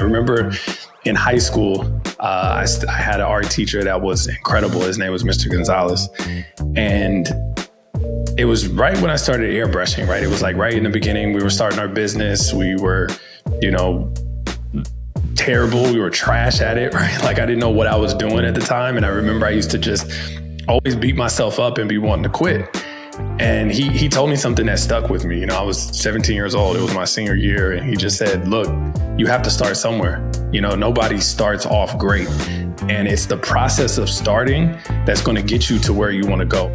I remember in high school, I had an art teacher that was incredible. His name was Mr. Gonzalez. And it was right when I started airbrushing, right? It was like right in the beginning, we were starting our business. We were, terrible. We were trash at it, right? Like I didn't know what I was doing at the time. And I remember I used to just always beat myself up and be wanting to quit. And he told me something that stuck with me. I was 17 years old. It was my senior year. And he just said, look, you have to start somewhere. Nobody starts off great. And it's the process of starting that's going to get you to where you want to go.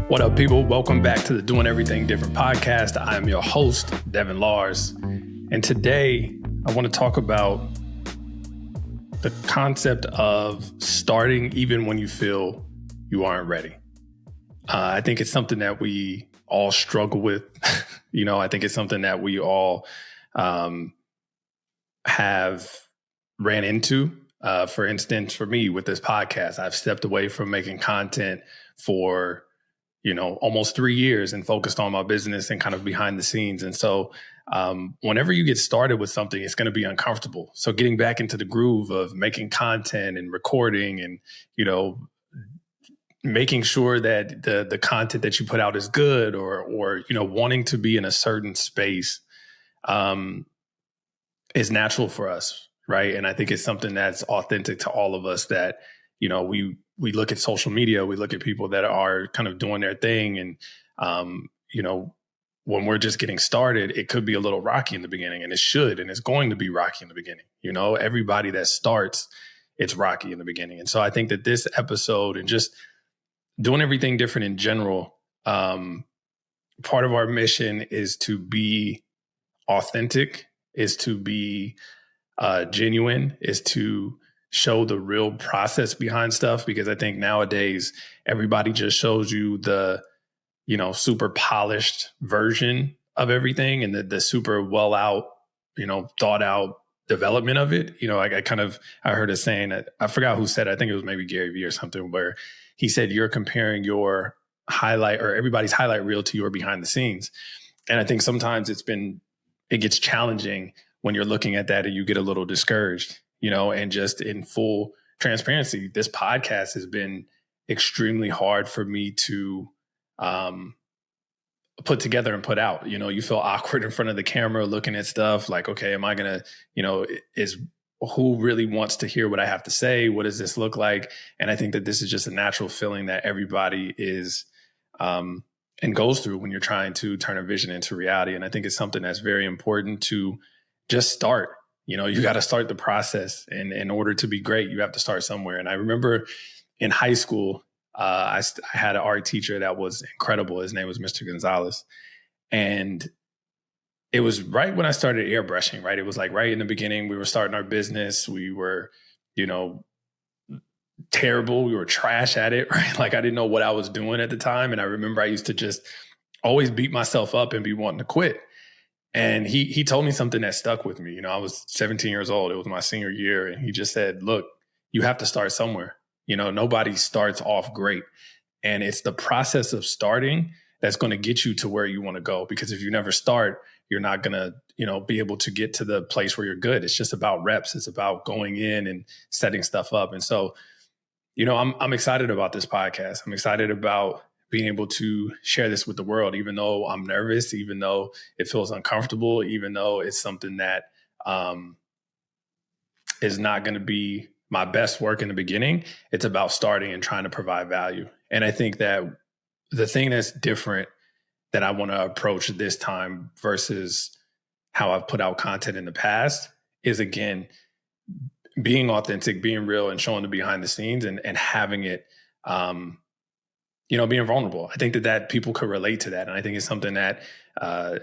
What up, people? Welcome back to the Doing Everything Different podcast. I am your host, Devin. And today I want to talk about the concept of starting even when you feel you aren't ready. I think it's something that we all struggle with. I think it's something that we all have ran into. For instance, for me with this podcast, I've stepped away from making content for, almost 3 years and focused on my business and kind of behind the scenes. And so whenever you get started with something, it's going to be uncomfortable. So getting back into the groove of making content and recording and, making sure that the content that you put out is good or wanting to be in a certain space is natural for us, right? And I think it's something that's authentic to all of us that, we look at social media, we look at people that are kind of doing their thing. And, when we're just getting started, it could be a little rocky in the beginning, and it should, and it's going to be rocky in the beginning. Everybody that starts, it's rocky in the beginning. And so I think that this episode and just doing everything different in general, part of our mission is to be authentic, is to be genuine, is to show the real process behind stuff. Because I think nowadays everybody just shows you the, super polished version of everything and the super well out, thought out development of it. I heard a saying that I forgot who said it. I think it was maybe Gary Vee or something, where he said, you're comparing your highlight or everybody's highlight reel to your behind the scenes. And I think sometimes it gets challenging when you're looking at that and you get a little discouraged, and just in full transparency, this podcast has been extremely hard for me to put together and put out. You feel awkward in front of the camera looking at stuff like, okay, am I going to, is who really wants to hear what I have to say? What does this look like? And I think that this is just a natural feeling that everybody is and goes through when you're trying to turn a vision into reality. And I think it's something that's very important to just start. You got to start the process. And in order to be great, you have to start somewhere. And I remember in high school, I had an art teacher that was incredible. His name was Mr. Gonzalez. And it was right when I started airbrushing, right? It was like right in the beginning, we were starting our business. We were, terrible. We were trash at it, right? Like I didn't know what I was doing at the time. And I remember I used to just always beat myself up and be wanting to quit. And he told me something that stuck with me. I was 17 years old. It was my senior year. And he just said, look, you have to start somewhere. Nobody starts off great. And it's the process of starting that's going to get you to where you want to go. Because if you never start, you're not going to, be able to get to the place where you're good. It's just about reps. It's about going in and setting stuff up. And so, I'm excited about this podcast. I'm excited about being able to share this with the world, even though I'm nervous, even though it feels uncomfortable, even though it's something that is not going to be my best work in the beginning. It's about starting and trying to provide value. And I think that the thing that's different that I want to approach this time versus how I've put out content in the past is, again, being authentic, being real, and showing the behind the scenes and having it, being vulnerable. I think that people could relate to that. And I think it's something that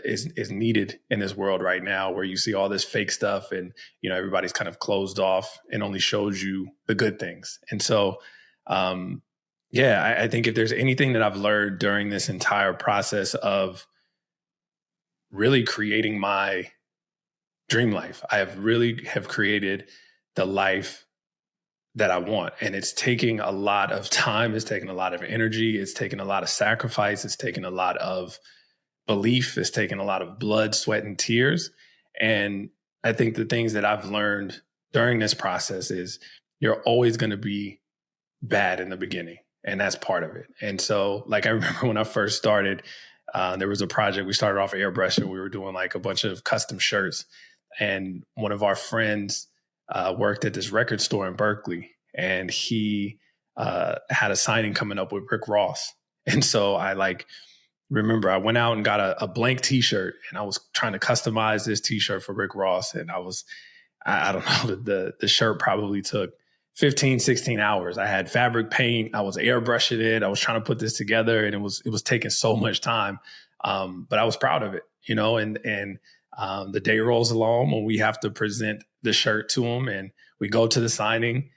is needed in this world right now, where you see all this fake stuff and, everybody's kind of closed off and only shows you the good things. And so, I think if there's anything that I've learned during this entire process of really creating my dream life, I have created the life that I want. And it's taking a lot of time. It's taking a lot of energy. It's taking a lot of sacrifice. It's taking a lot of belief. It's taken a lot of blood, sweat, and tears. And I think the things that I've learned during this process is you're always going to be bad in the beginning, and that's part of it. And so, like, I remember when I first started, there was a project. We started off airbrushing. We were doing like a bunch of custom shirts, and one of our friends worked at this record store in Berkeley, and he had a signing coming up with Rick Ross. And so I remember I went out and got a blank T-shirt, and I was trying to customize this T-shirt for Rick Ross, and I don't know, the shirt probably took 15, 16 hours. I had fabric paint. I was airbrushing it. I was trying to put this together, and it was taking so much time. But I was proud of it, and the day rolls along when we have to present the shirt to him, and we go to the signing.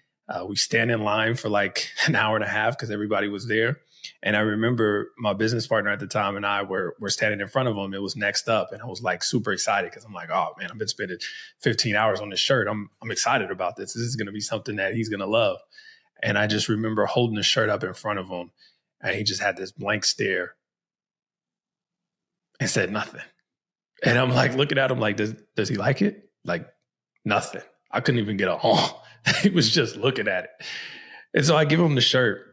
We stand in line for like an hour and a half because everybody was there. And I remember my business partner at the time and I were standing in front of him. It was next up. And I was like super excited because I'm like, oh man, I've been spending 15 hours on this shirt. I'm excited about this. This is going to be something that he's going to love. And I just remember holding the shirt up in front of him, and he just had this blank stare and said nothing. And I'm like looking at him like, does he like it? Like nothing. I couldn't even get a "oh." He was just looking at it. And so I give him the shirt.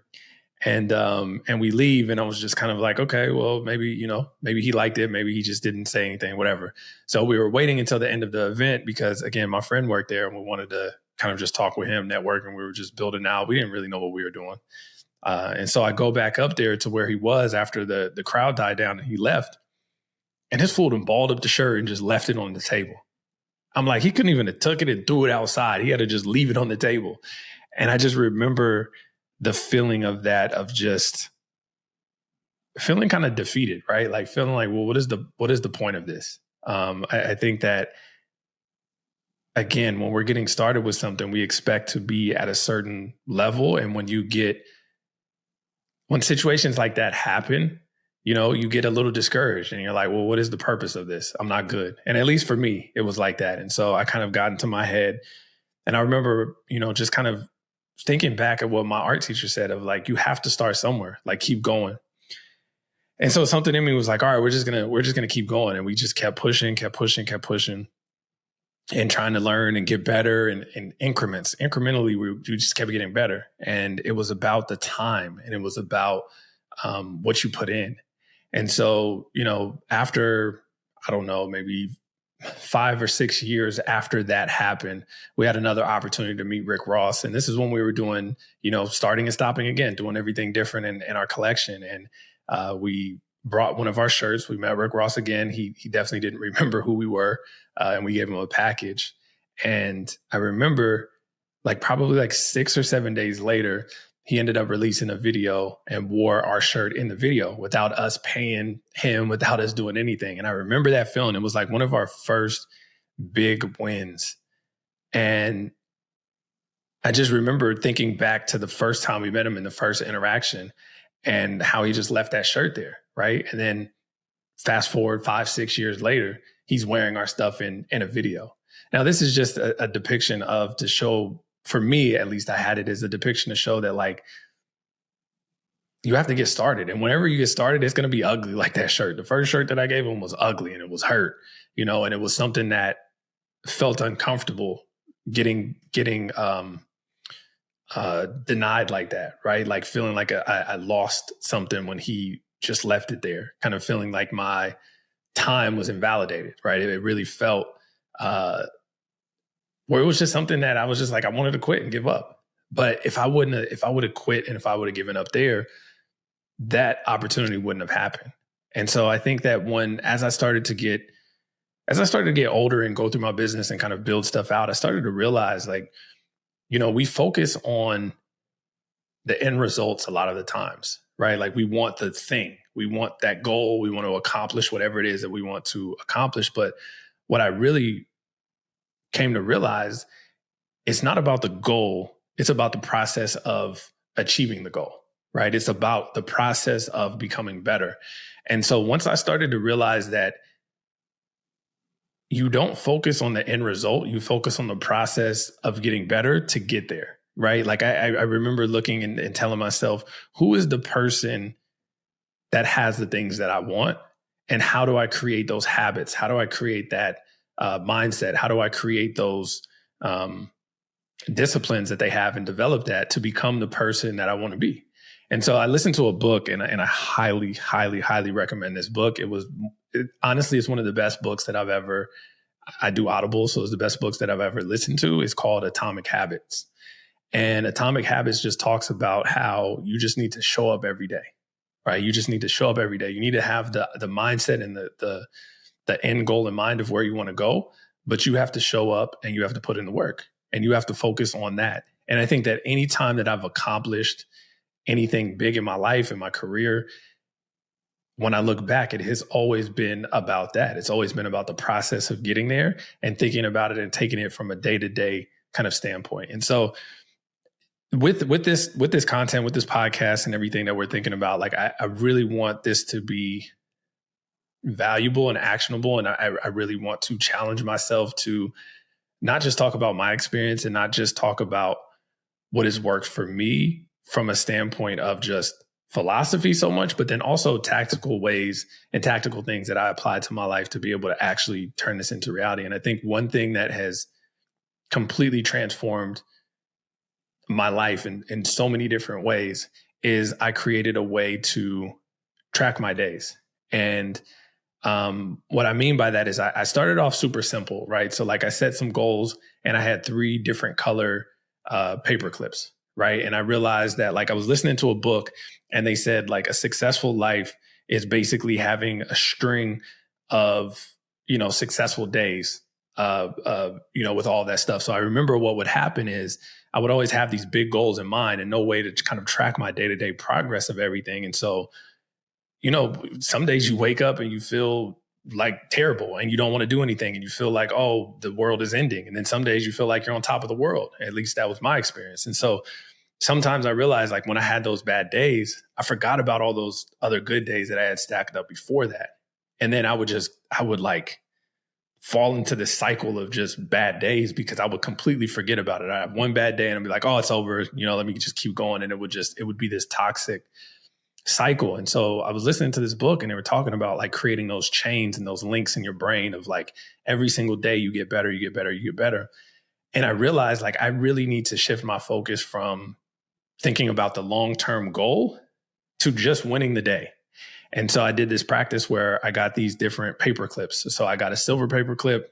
And we leave, and I was just kind of like, okay, well, maybe he liked it. Maybe he just didn't say anything, whatever. So we were waiting until the end of the event because, again, my friend worked there, and we wanted to kind of just talk with him, network, and we were just building out. We didn't really know what we were doing. And so I go back up there to where he was after the crowd died down and he left. And his fool done balled up the shirt and just left it on the table. I'm like, he couldn't even have took it and threw it outside. He had to just leave it on the table. And I just remember the feeling of that, of just feeling kind of defeated, right? Like feeling like, well, what is the point of this? I think that, again, when we're getting started with something, we expect to be at a certain level. And when situations like that happen, you get a little discouraged and you're like, well, what is the purpose of this? I'm not good. And at least for me, it was like that. And so I kind of got into my head, and I remember, just kind of thinking back at what my art teacher said of like, you have to start somewhere, like keep going. And so something in me was like, all right, we're just gonna keep going. And we just kept pushing and trying to learn and get better in increments. Incrementally, we just kept getting better. And it was about the time, and it was about what you put in. And so, after, I don't know, maybe 5 or 6 years after that happened, we had another opportunity to meet Rick Ross. And this is when we were doing, starting and stopping again, doing everything different in our collection. And we brought one of our shirts. We met Rick Ross again. He definitely didn't remember who we were. And we gave him a package. And I remember probably 6 or 7 days later, he ended up releasing a video and wore our shirt in the video without us paying him, without us doing anything. And I remember that feeling. It was like one of our first big wins. And I just remember thinking back to the first time we met him in the first interaction and how he just left that shirt there, right? And then fast forward 5, 6 years later, he's wearing our stuff in a video. Now, this is just a depiction to show, for me, at least I had it as a depiction to show that you have to get started. And whenever you get started, it's going to be ugly, like that shirt. The first shirt that I gave him was ugly and it was hurt, and it was something that felt uncomfortable getting denied like that, right? Like feeling like I lost something when he just left it there, kind of feeling like my time was invalidated, right? It really felt where it was just something that I was just like, I wanted to quit and give up. But if I would have quit and if I would have given up there, that opportunity wouldn't have happened. And so I think that as I started to get older and go through my business and kind of build stuff out, I started to realize we focus on the end results a lot of the times, right? Like we want the thing, we want that goal, we want to accomplish whatever it is that we want to accomplish. But what I really came to realize, it's not about the goal. It's about the process of achieving the goal, right? It's about the process of becoming better. And so once I started to realize that you don't focus on the end result, you focus on the process of getting better to get there, right? Like I remember looking and telling myself, who is the person that has the things that I want? And how do I create those habits? How do I create that mindset? How do I create those disciplines that they have and develop that to become the person that I want to be? And so I listened to a book, and I highly, highly, highly recommend this book. Honestly, it's one of the best books that I do Audible, so it's the best books that I've ever listened to. It's called Atomic Habits. And Atomic Habits just talks about how you just need to show up every day, right? You just need to show up every day. You need to have the mindset and the end goal in mind of where you want to go, but you have to show up and you have to put in the work and you have to focus on that. And I think that any time that I've accomplished anything big in my life, in my career, when I look back, it has always been about that. It's always been about the process of getting there and thinking about it and taking it from a day-to-day kind of standpoint. And so with this content, with this podcast and everything that we're thinking about, like I really want this to be valuable and actionable. And I really want to challenge myself to not just talk about my experience and not just talk about what has worked for me from a standpoint of just philosophy so much, but then also tactical ways and tactical things that I apply to my life to be able to actually turn this into reality. And I think one thing that has completely transformed my life in so many different ways is I created a way to track my days. And what I mean by that is I started off super simple, right? So like I set some goals and I had 3 different color paper clips, right? And I realized that like I was listening to a book and they said like a successful life is basically having a string of, successful days, with all that stuff. So I remember what would happen is I would always have these big goals in mind and no way to kind of track my day-to-day progress of everything. And so some days you wake up and you feel like terrible and you don't want to do anything and you feel like, oh, the world is ending. And then some days you feel like you're on top of the world. At least that was my experience. And so sometimes I realized like when I had those bad days, I forgot about all those other good days that I had stacked up before that. And then I would like fall into this cycle of just bad days because I would completely forget about it. I have one bad day and I'd be like, oh, it's over. Let me just keep going. And it would be this toxic cycle. And so I was listening to this book and they were talking about like creating those chains and those links in your brain of like every single day you get better, you get better, you get better. And I realized like I really need to shift my focus from thinking about the long-term goal to just winning the day. And so I did this practice where I got these different paper clips. So I got a silver paper clip,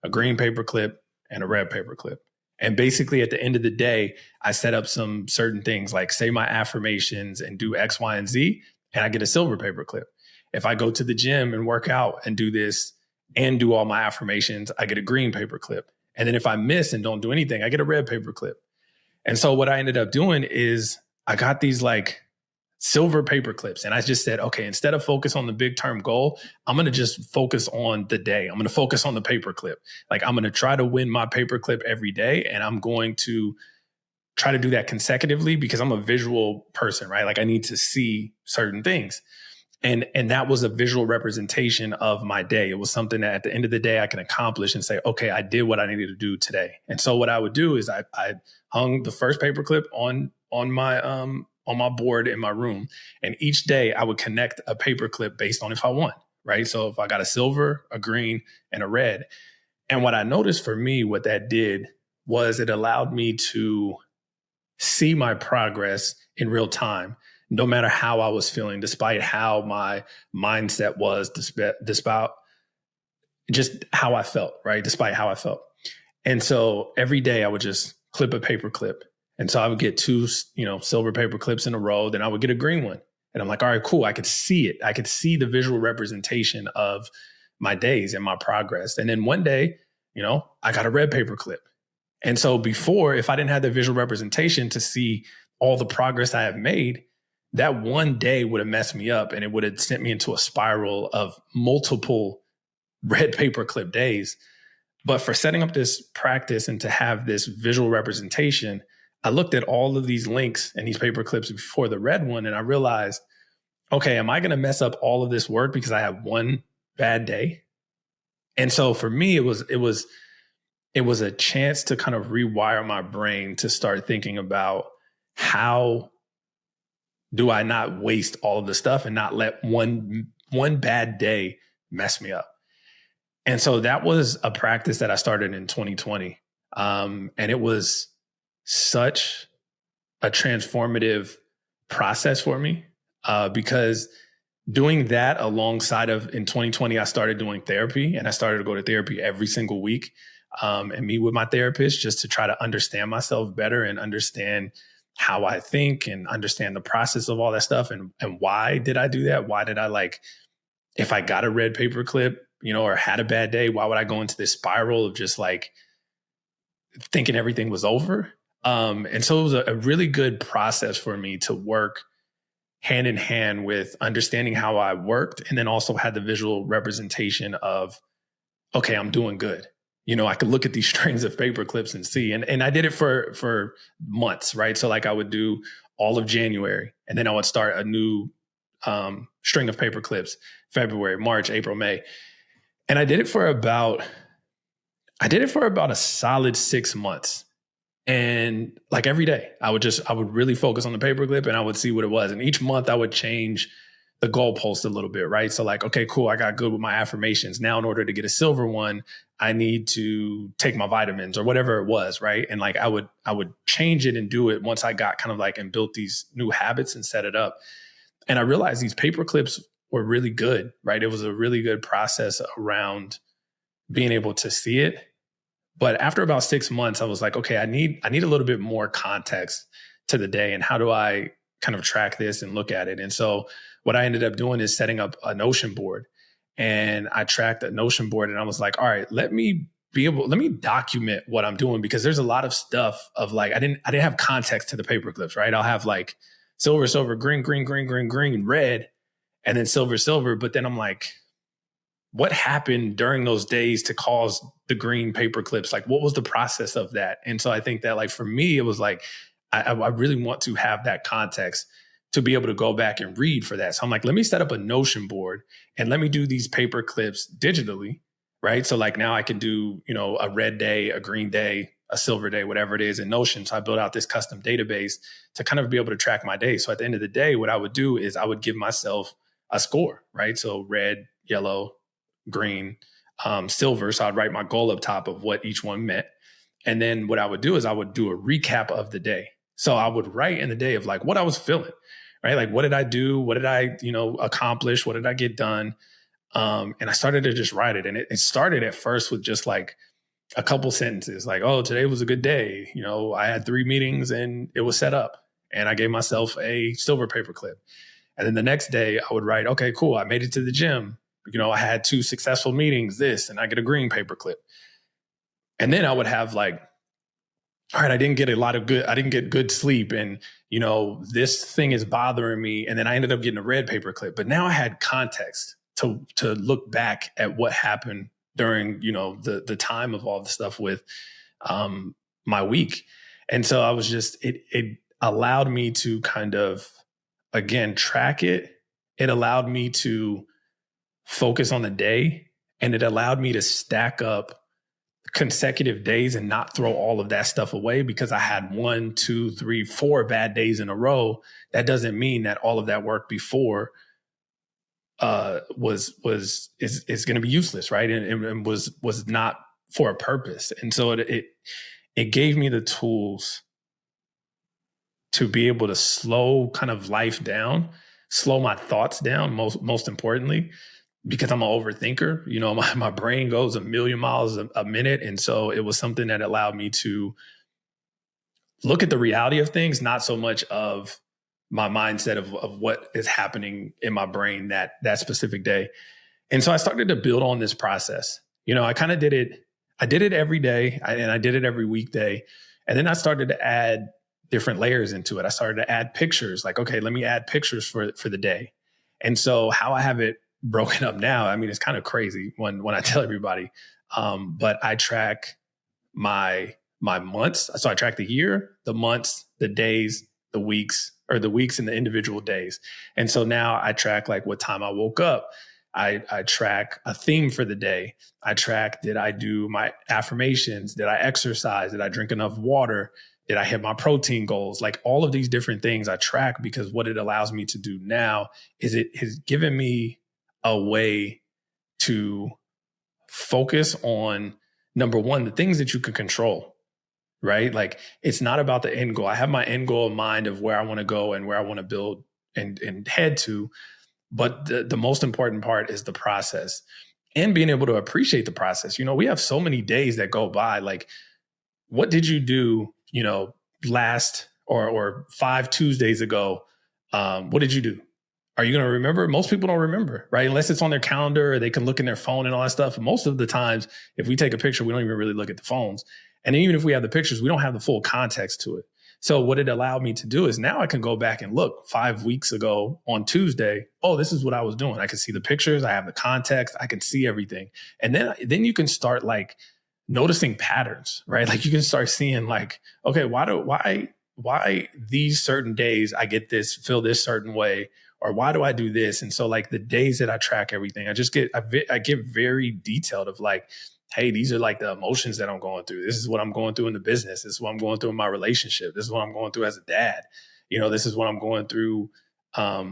a green paper clip, and a red paper clip. And basically at the end of the day, I set up some certain things like say my affirmations and do X, Y, and Z, and I get a silver paper clip. If I go to the gym and work out and do this and do all my affirmations, I get a green paper clip. And then if I miss and don't do anything, I get a red paper clip. And so what I ended up doing is I got these like silver paper clips. And I just said, okay, instead of focus on the big term goal, I'm going to just focus on the day. I'm going to focus on the paper clip. Like I'm going to try to win my paper clip every day. And I'm going to try to do that consecutively because I'm a visual person, right? Like I need to see certain things. And that was a visual representation of my day. It was something that at the end of the day I can accomplish and say, okay, I did what I needed to do today. And so what I would do is I hung the first paper clip on my board in my room. And each day I would connect a paper clip based on if I won, right? So if I got a silver, a green, and a red. And what I noticed for me, what that did was it allowed me to see my progress in real time, no matter how I was feeling, despite how my mindset was, despite just how I felt, right? Despite how I felt. And so every day I would just clip a paper clip. And so I would get 2, silver paper clips in a row. Then I would get a green one. And I'm like, all right, cool. I could see it. I could see the visual representation of my days and my progress. And then one day, I got a red paper clip. And so before, if I didn't have the visual representation to see all the progress I have made, that one day would have messed me up and it would have sent me into a spiral of multiple red paper clip days. But for setting up this practice and to have this visual representation, I looked at all of these links and these paper clips before the red one, and I realized, okay, am I going to mess up all of this work because I have one bad day? And so for me, it was a chance to kind of rewire my brain to start thinking about how do I not waste all of the stuff and not let one bad day mess me up. And so that was a practice that I started in 2020. And it was such a transformative process for me because doing that alongside of in 2020, I started doing therapy and I started to go to therapy every single week and meet with my therapist just to try to understand myself better and understand how I think and understand the process of all that stuff. And why did I do that? Why did I if I got a red paper clip, or had a bad day, why would I go into this spiral of just thinking everything was over? And so it was a really good process for me to work hand in hand with understanding how I worked and then also had the visual representation of, okay, I'm doing good. I could look at these strings of paper clips and see, and I did it for months, right? So I would do all of January and then I would start a new string of paper clips, February, March, April, May. And I did it for about a solid 6 months. And every day I would really focus on the paperclip and I would see what it was. And each month I would change the goalpost a little bit, right? So okay, cool. I got good with my affirmations. Now in order to get a silver one, I need to take my vitamins or whatever it was, right? And I would change it and do it once I got and built these new habits and set it up. And I realized these paper clips were really good, right? It was a really good process around being able to see it. But after about 6 months, I was like, okay, I need a little bit more context to the day. And how do I kind of track this and look at it? And so what I ended up doing is setting up a Notion board. And I tracked a Notion board and I was like, all right, let me document what I'm doing, because there's a lot of stuff of I didn't have context to the paper clips, right? I'll have silver, silver, green, green, green, green, green, red, and then silver, silver. But then I'm like, what happened during those days to cause the green paper clips? What was the process of that? And so I think that for me, it was I really want to have that context to be able to go back and read for that. So I'm like, let me set up a Notion board and let me do these paper clips digitally, right? So now I can do, a red day, a green day, a silver day, whatever it is in Notion. So I built out this custom database to kind of be able to track my day. So at the end of the day, what I would do is I would give myself a score, right? So red, yellow, green, silver. So I'd write my goal up top of what each one meant. And then what I would do is I would do a recap of the day. So I would write in the day of what I was feeling, right? What did I do? What did I, accomplish? What did I get done? And I started to just write it. And it started at first with just a couple sentences oh, today was a good day. I had 3 meetings and it was set up and I gave myself a silver paper clip. And then the next day I would write, okay, cool. I made it to the gym. I had 2 successful meetings, this, and I get a green paper clip. And then I would have all right, I didn't get good sleep. And, this thing is bothering me. And then I ended up getting a red paper clip. But now I had context to look back at what happened during, the time of all the stuff with my week. And so I was it allowed me to kind of, again, track it. It allowed me to focus on the day, and it allowed me to stack up consecutive days and not throw all of that stuff away because I had 1, 2, 3, 4 bad days in a row. That doesn't mean that all of that work before is going to be useless, right? And was not for a purpose. And so it gave me the tools to be able to slow kind of life down, slow my thoughts down, most importantly, because I'm an overthinker. My brain goes a million miles a minute. And so it was something that allowed me to look at the reality of things, not so much of my mindset of what is happening in my brain that specific day. And so I started to build on this process. I kind of did it. I did it every day and I did it every weekday. And then I started to add different layers into it. I started to add pictures, okay, let me add pictures for the day. And so how I have it broken up now, I mean, it's kind of crazy when I tell everybody, but I track my months. So I track the year, the months, the days, the weeks, or the weeks and the individual days. And so now I track what time I woke up. I track a theme for the day. I track, did I do my affirmations? Did I exercise? Did I drink enough water? Did I hit my protein goals? All of these different things I track, because what it allows me to do now is it has given me a way to focus on, number one, the things that you can control, right? Like, it's not about the end goal. I have my end goal in mind of where I want to go and where I want to build and head to. But the most important part is the process and being able to appreciate the process. We have so many days that go by. Like, what did you do, last or 5 Tuesdays ago? What did you do? Are you going to remember? Most people don't remember, right? Unless it's on their calendar or they can look in their phone and all that stuff. Most of the times, if we take a picture, we don't even really look at the phones. And even if we have the pictures, we don't have the full context to it. So what it allowed me to do is now I can go back and look 5 weeks ago on Tuesday. Oh, this is what I was doing. I can see the pictures. I have the context. I can see everything. And then you can start like noticing patterns, right? Like you can start seeing like, okay, why these certain days I get this, feel this certain way, or why do I do this? And so like the days that I track everything, I get very detailed of like, hey, these are like the emotions that I'm going through. This is what I'm going through in the business. This is what I'm going through in my relationship. This is what I'm going through as a dad. This is what I'm going through, as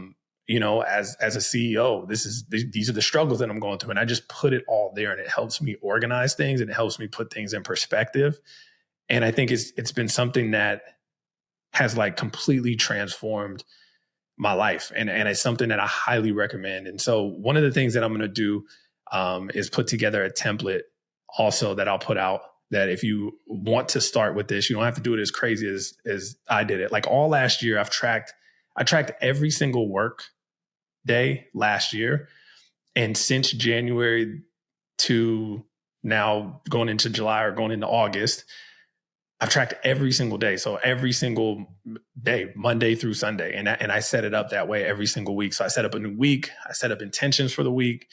a CEO. These are the struggles that I'm going through. And I just put it all there, and it helps me organize things and it helps me put things in perspective. And I think it's been something that has like completely transformed my life. And it's something that I highly recommend. And so one of the things that I'm going to do is put together a template also that I'll put out, that if you want to start with this, you don't have to do it as crazy as I did it. Like all last year, I tracked every single work day last year. And since January to now going into July or going into August, I've tracked every single day. So every single day, Monday through Sunday. And I set it up that way every single week. So I set up a new week. I set up intentions for the week.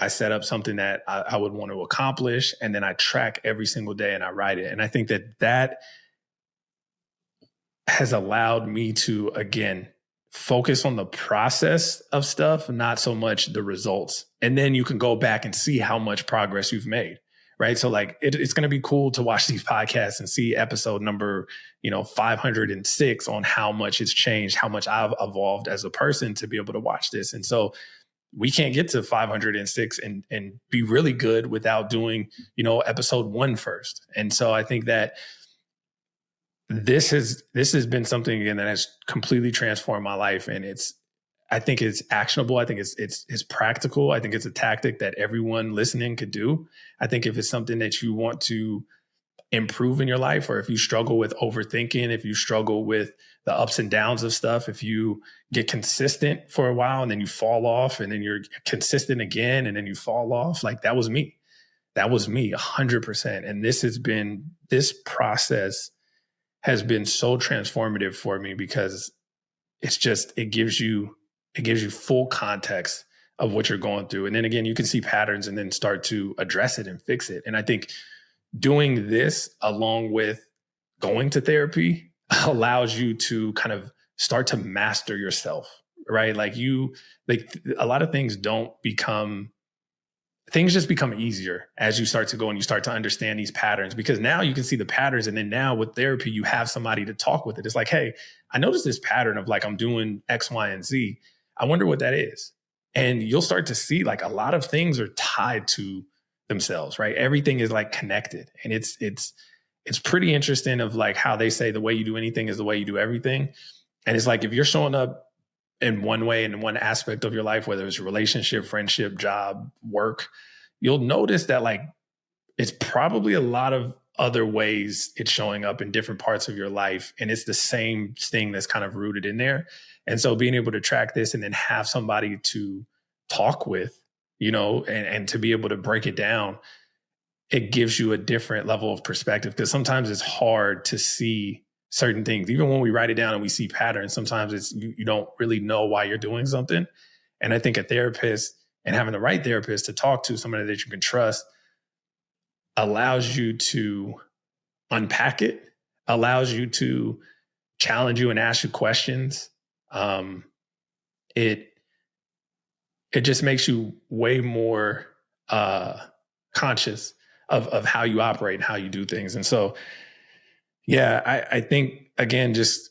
I set up something that I would want to accomplish. And then I track every single day and I write it. And I think that has allowed me to, again, focus on the process of stuff, not so much the results. And then you can go back and see how much progress you've made. Right. So like it's going to be cool to watch these podcasts and see episode number, 506 on how much it's changed, how much I've evolved as a person to be able to watch this. And so we can't get to 506 and be really good without doing, episode 1 first. And so I think that this has been something, again, that has completely transformed my life. And I think it's actionable. I think it's practical. I think it's a tactic that everyone listening could do. I think if it's something that you want to improve in your life, or if you struggle with overthinking, if you struggle with the ups and downs of stuff, if you get consistent for a while and then you fall off and then you're consistent again and then you fall off, like that was me. That was me 100%. And this process has been so transformative for me because it gives you full context of what you're going through. And then again, you can see patterns and then start to address it and fix it. And I think doing this along with going to therapy allows you to kind of start to master yourself, right? Like a lot of things things just become easier as you start to go and you start to understand these patterns, because now you can see the patterns. And then now with therapy, you have somebody to talk with it. It's like, hey, I noticed this pattern of like, I'm doing X, Y, and Z. I wonder what that is. And you'll start to see like a lot of things are tied to themselves, right? Everything is like connected. And it's pretty interesting of like how they say the way you do anything is the way you do everything. And it's like, if you're showing up in one way, in one aspect of your life, whether it's relationship, friendship, job, work, you'll notice that like it's probably a lot of other ways it's showing up in different parts of your life. And it's the same thing that's kind of rooted in there. And so being able to track this and then have somebody to talk with, and to be able to break it down, it gives you a different level of perspective, because sometimes it's hard to see certain things. Even when we write it down and we see patterns, sometimes you don't really know why you're doing something. And I think a therapist, and having the right therapist to talk to, somebody that you can trust, allows you to unpack it, allows you to challenge you and ask you questions. It just makes you way more conscious of how you operate and how you do things. And so, yeah, I think, again, just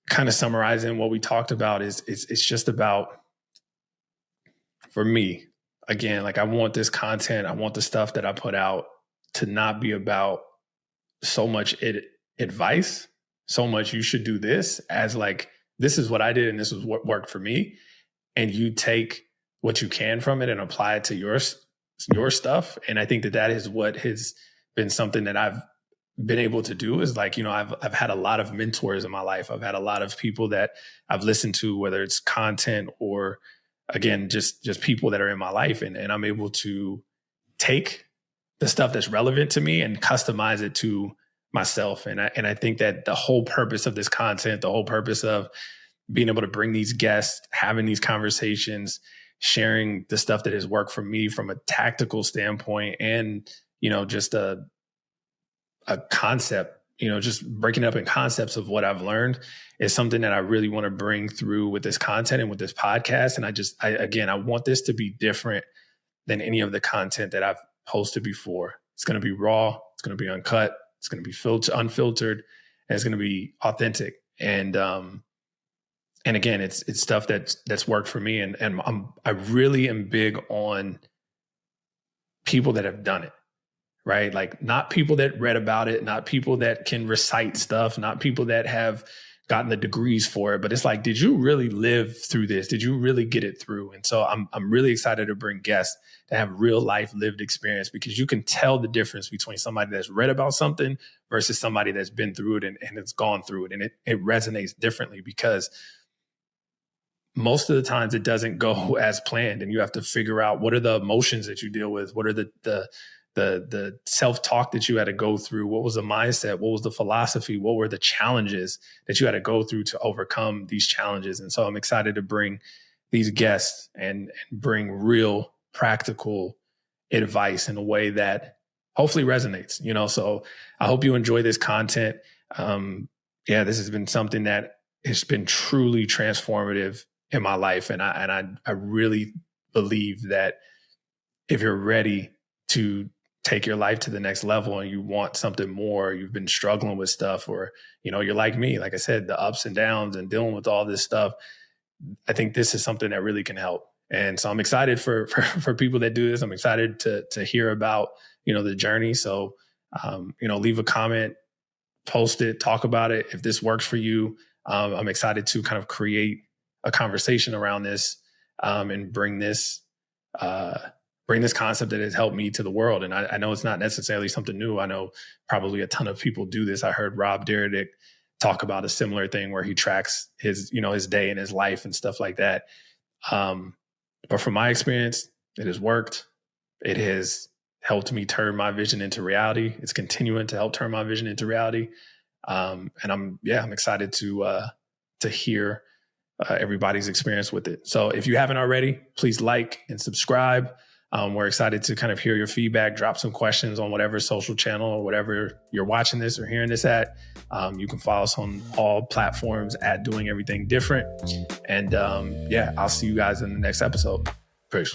kind of summarizing what we talked about is it's just about, for me, again, like I want this content, I want the stuff that I put out to not be about so much advice, so much you should do this, as like, this is what I did and this is what worked for me. And you take what you can from it and apply it to your stuff. And I think that that is what has been something that I've been able to do, is like, you know, I've had a lot of mentors in my life. I've had a lot of people that I've listened to, whether it's content or again, just people that are in my life. And I'm able to take the stuff that's relevant to me and customize it to myself. And I think that the whole purpose of this content, the whole purpose of being able to bring these guests, having these conversations, sharing the stuff that has worked for me from a tactical standpoint, and, you know, just a concept, you know, just breaking up in concepts of what I've learned, is something that I really want to bring through with this content and with this podcast. And I want this to be different than any of the content that I've posted before. It's going to be raw. It's going to be uncut. It's going to be unfiltered, and it's going to be authentic. And again, it's stuff that's worked for me. And I really am big on people that have done it, right? Like, not people that read about it, not people that can recite stuff, not people that have gotten the degrees for it, but it's like, did you really live through this? Did you really get it through? And so I'm really excited to bring guests that have real life lived experience, because you can tell the difference between somebody that's read about something versus somebody that's been through it and has gone through it. And it resonates differently, because most of the times it doesn't go as planned, and you have to figure out what are the emotions that you deal with, what are the self-talk that you had to go through, what was the mindset, what was the philosophy, what were the challenges that you had to go through to overcome these challenges. And so I'm excited to bring these guests and bring real practical advice in a way that hopefully resonates, you know. So I hope you enjoy this content. This has been something that has been truly transformative in my life. And I really believe that if you're ready to take your life to the next level and you want something more, you've been struggling with stuff, or, you know, you're like me, like I said, the ups and downs and dealing with all this stuff, I think this is something that really can help. And so I'm excited for people that do this. I'm excited to hear about, you know, the journey. So, you know, leave a comment, post it, talk about it. If this works for you, I'm excited to kind of create a conversation around this, and bring this concept that has helped me to the world. And I know it's not necessarily something new. I know probably a ton of people do this. I heard Rob Dyrdek talk about a similar thing where he tracks his day and his life and stuff like that. But from my experience, it has worked. It has helped me turn my vision into reality. It's continuing to help turn my vision into reality. And I'm excited to hear everybody's experience with it. So if you haven't already, please like and subscribe. We're excited to kind of hear your feedback, drop some questions on whatever social channel or whatever you're watching this or hearing this at. You can follow us on all platforms at Doing Everything Different. And I'll see you guys in the next episode. Peace.